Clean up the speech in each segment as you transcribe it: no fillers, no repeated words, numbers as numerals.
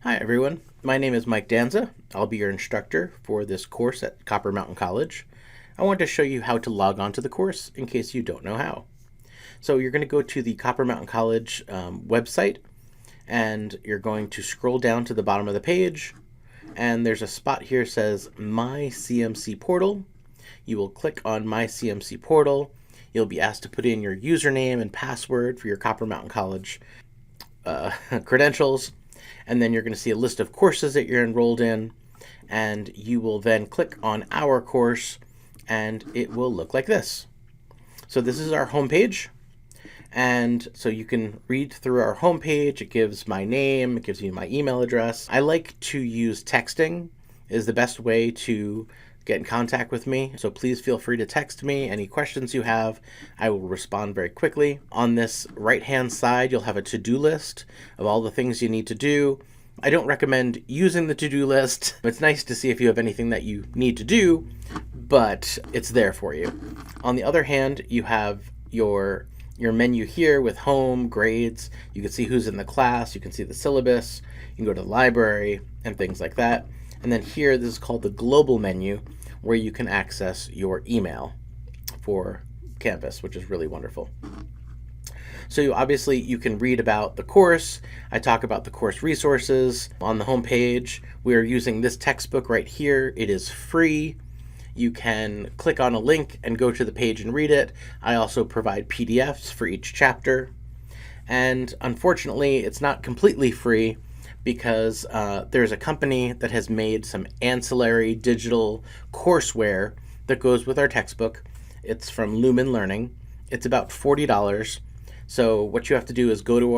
Hi everyone, my name is Mike Danza. I'll be your instructor for this course at Copper Mountain College. I want to show you how to log on to the course in case you don't know how. So you're going to go to the Copper Mountain College website, and you're going to scroll down to the bottom of the page, and there's a spot here that says My CMC Portal. You will click on My CMC Portal. You'll be asked to put in your username and password for your Copper Mountain College credentials. And then you're going to see a list of courses that you're enrolled in, and you will then click on our course and it will look like this. So this is our homepage, and so you can read through our homepage. It gives my name, it gives you my email address. I like to use texting is the best way to get in contact with me. So please feel free to text me any questions you have. I will respond very quickly. On this right-hand side, you'll have a to-do list of all the things you need to do. I don't recommend using the to-do list. It's nice to see if you have anything that you need to do, but it's there for you. On the other hand, you have your menu here with home, grades. You can see who's in the class. You can see the syllabus. You can go to the library and things like that. And then here, this is called the global menu, where you can access your email for Canvas, which is really wonderful. So obviously you can read about the course. I talk about the course resources on the home page. We are using this textbook right here. It is free. You can click on a link and go to the page and read it. I also provide PDFs for each chapter. And unfortunately, it's not completely free, because there's a company that has made some ancillary digital courseware that goes with our textbook. It's from Lumen Learning. It's about $40. So what you have to do is go to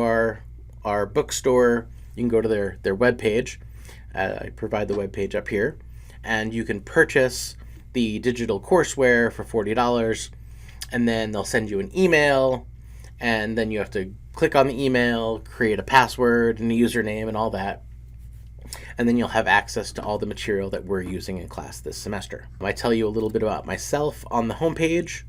our bookstore. You can go to their webpage. I provide the webpage up here, and you can purchase the digital courseware for $40, and then they'll send you an email, and then you have to click on the email, create a password and a username and all that, and then you'll have access to all the material that we're using in class this semester. I tell you a little bit about myself on the homepage,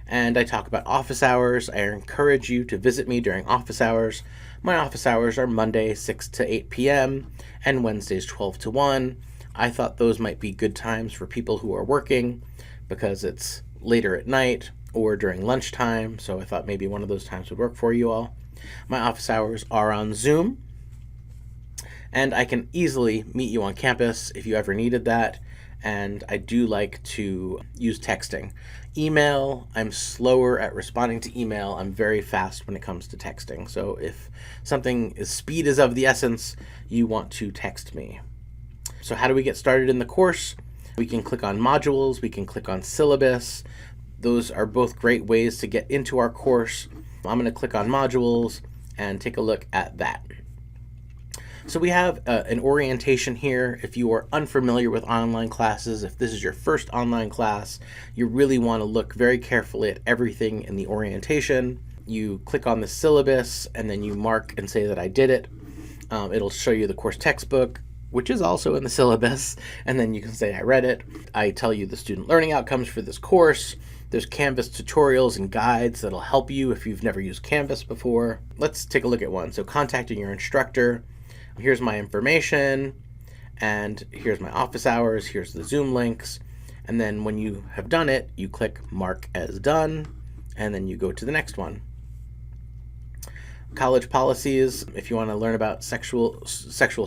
and I talk about office hours. I encourage you to visit me during office hours. My office hours are Monday 6 to 8 p.m. and Wednesdays 12 to 1. I thought those might be good times for people who are working because it's later at night or during lunchtime, so I thought maybe one of those times would work for you all. My office hours are on Zoom, and I can easily meet you on campus if you ever needed that, and I do like to use texting. Email, I'm slower at responding to email. I'm very fast when it comes to texting, so if speed is of the essence, you want to text me. So how do we get started in the course? We can click on modules, we can click on syllabus. Those are both great ways to get into our course. I'm going to click on modules and take a look at that. So we have an orientation here. If you are unfamiliar with online classes, if this is your first online class, you really want to look very carefully at everything in the orientation. You click on the syllabus and then you mark and say that I did it. It'll show you the course textbook, which is also in the syllabus, and then you can say I read it. I tell you the student learning outcomes for this course. There's Canvas tutorials and guides that'll help you if you've never used Canvas before. Let's take a look at one. So contacting your instructor. Here's my information, and here's my office hours. Here's the Zoom links. And then when you have done it, you click Mark as Done, and then you go to the next one. College policies, if you want to learn about sexual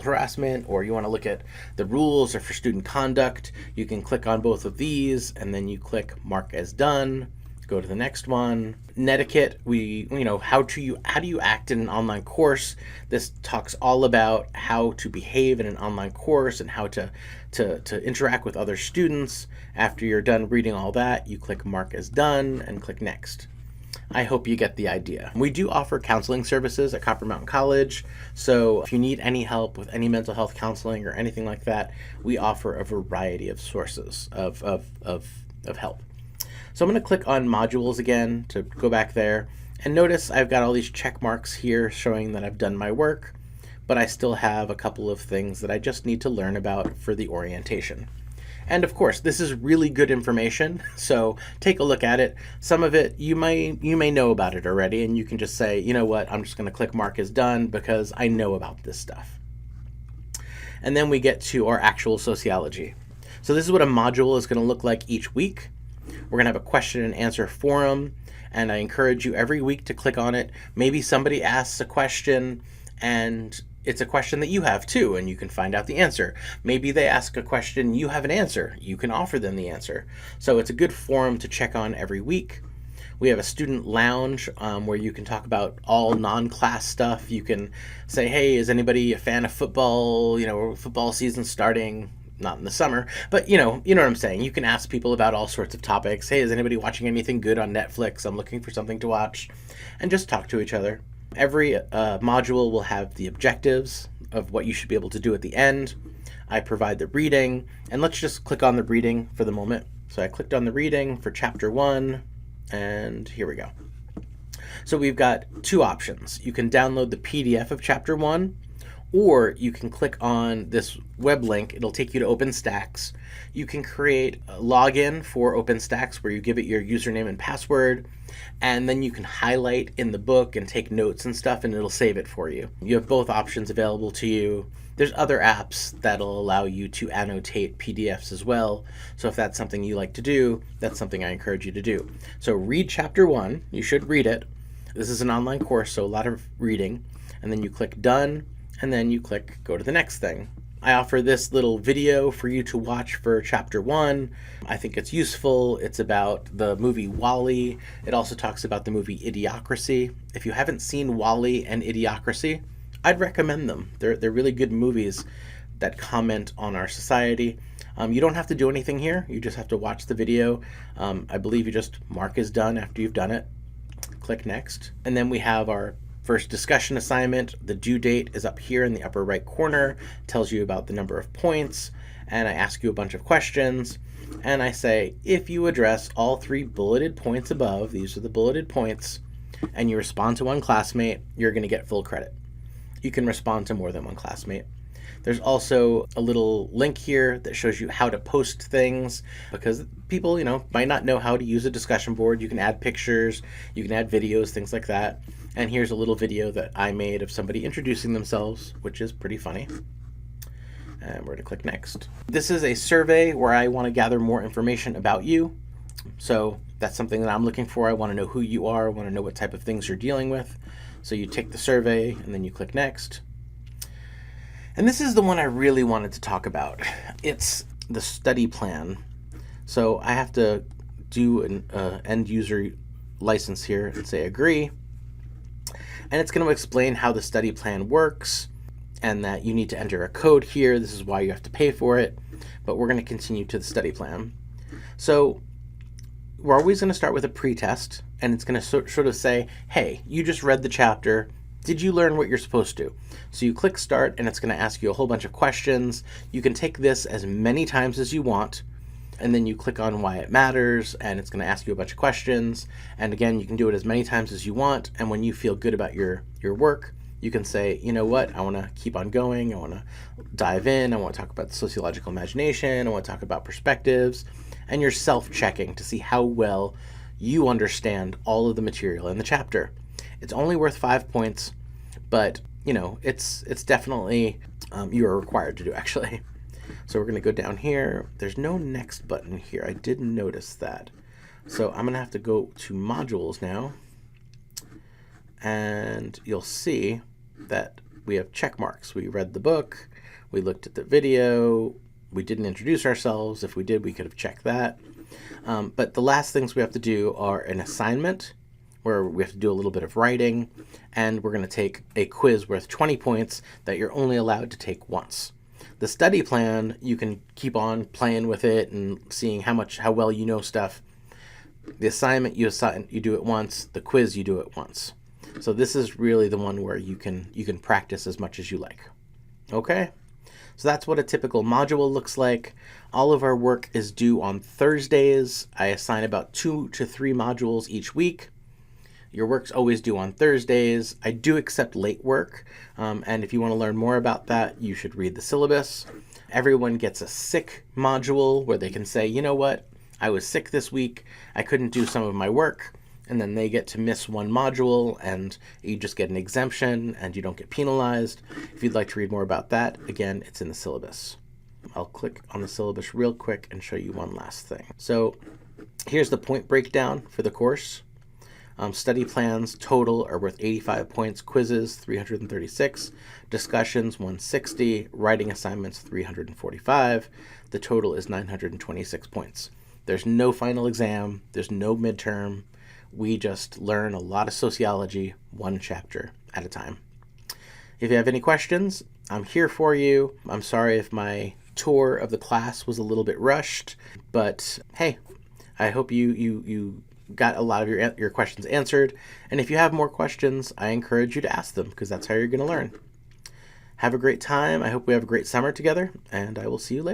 harassment, or you want to look at the rules or for student conduct, you can click on both of these and then you click Mark as Done, go to the next one. Netiquette, how do you act in an online course? This talks all about how to behave in an online course and how to interact with other students. After you're done reading all that, you click Mark as Done and click Next. I hope you get the idea. We do offer counseling services at Copper Mountain College, so if you need any help with any mental health counseling or anything like that, we offer a variety of sources of help. So I'm going to click on modules again to go back there, and notice I've got all these check marks here showing that I've done my work, but I still have a couple of things that I just need to learn about for the orientation. And of course, this is really good information, so take a look at it. Some of it, you may know about it already, and you can just say, you know what, I'm just going to click Mark as Done because I know about this stuff. And then we get to our actual sociology. So this is what a module is going to look like each week. We're going to have a question and answer forum, and I encourage you every week to click on it. Maybe somebody asks a question and it's a question that you have too, and you can find out the answer. Maybe they ask a question, you have an answer. You can offer them the answer. So it's a good forum to check on every week. We have a student lounge where you can talk about all non-class stuff. You can say, hey, is anybody a fan of football? Football season's starting. Not in the summer, but you know what I'm saying. You can ask people about all sorts of topics. Hey, is anybody watching anything good on Netflix? I'm looking for something to watch, and just talk to each other. Every module will have the objectives of what you should be able to do at the end. I provide the reading, and let's just click on the reading for the moment. So I clicked on the reading for chapter 1, and here we go. So we've got two options. You can download the PDF of chapter 1, or you can click on this web link. It'll take you to OpenStax. You can create a login for OpenStax where you give it your username and password, and then you can highlight in the book and take notes and stuff, and it'll save it for you. You have both options available to you. There's other apps that'll allow you to annotate PDFs as well. So if that's something you like to do, that's something I encourage you to do. So read chapter 1. You should read it. This is an online course, so a lot of reading. And then you click done, and then you click go to the next thing. I offer this little video for you to watch for chapter 1. I think it's useful. It's about the movie WALL-E. It also talks about the movie Idiocracy. If you haven't seen WALL-E and Idiocracy, I'd recommend them. They're really good movies that comment on our society. You don't have to do anything here. You just have to watch the video. I believe you just mark as done after you've done it. Click next. And then we have our first discussion assignment. The due date is up here in the upper right corner. Tells you about the number of points. And I ask you a bunch of questions. And I say, if you address all 3 bulleted points above, these are the bulleted points, and you respond to one classmate, you're going to get full credit. You can respond to more than one classmate. There's also a little link here that shows you how to post things, because people, might not know how to use a discussion board. You can add pictures, you can add videos, things like that. And here's a little video that I made of somebody introducing themselves, which is pretty funny. And we're going to click next. This is a survey where I want to gather more information about you. So that's something that I'm looking for. I want to know who you are. I want to know what type of things you're dealing with. So you take the survey and then you click next. And this is the one I really wanted to talk about. It's the study plan. So I have to do an end user license here and say agree. And it's going to explain how the study plan works and that you need to enter a code here. This is why you have to pay for it. But we're going to continue to the study plan. So we're always going to start with a pretest, and it's going to sort of say, hey, you just read the chapter. Did you learn what you're supposed to? So you click start, and it's going to ask you a whole bunch of questions. You can take this as many times as you want, and then you click on why it matters, and it's going to ask you a bunch of questions. And again, you can do it as many times as you want, and when you feel good about your work, you can say, you know what, I want to keep on going. I want to dive in. I want to talk about the sociological imagination. I want to talk about perspectives. And you're self-checking to see how well you understand all of the material in the chapter. It's only worth 5 points, but it's definitely you are required to do, actually. So we're going to go down here. There's no next button here. I did notice that. So I'm going to have to go to modules now, and you'll see that we have check marks. We read the book, we looked at the video, we didn't introduce ourselves. If we did, we could have checked that. But the last things we have to do are an assignment, where we have to do a little bit of writing, and we're going to take a quiz worth 20 points that you're only allowed to take once. The study plan, you can keep on playing with it and seeing how well you know stuff. The assignment you do it once. The quiz you do it once. So this is really the one where you can practice as much as you like. Okay? So that's what a typical module looks like. All of our work is due on Thursdays. I assign about 2 to 3 modules each week. Your work's always due on Thursdays. I do accept late work, and if you want to learn more about that, you should read the syllabus. Everyone gets a sick module where they can say, you know what, I was sick this week, I couldn't do some of my work, and then they get to miss one module and you just get an exemption and you don't get penalized. If you'd like to read more about that, again, it's in the syllabus. I'll click on the syllabus real quick and show you one last thing. So here's the point breakdown for the course. Study plans total are worth 85 points, quizzes 336, discussions 160, writing assignments 345. The total is 926 points. There's no final exam, there's no midterm. We just learn a lot of sociology, one chapter at a time. If you have any questions, I'm here for you. I'm sorry if my tour of the class was a little bit rushed, but hey, I hope you got a lot of your questions answered. And if you have more questions, I encourage you to ask them because that's how you're going to learn. Have a great time. I hope we have a great summer together, and I will see you later.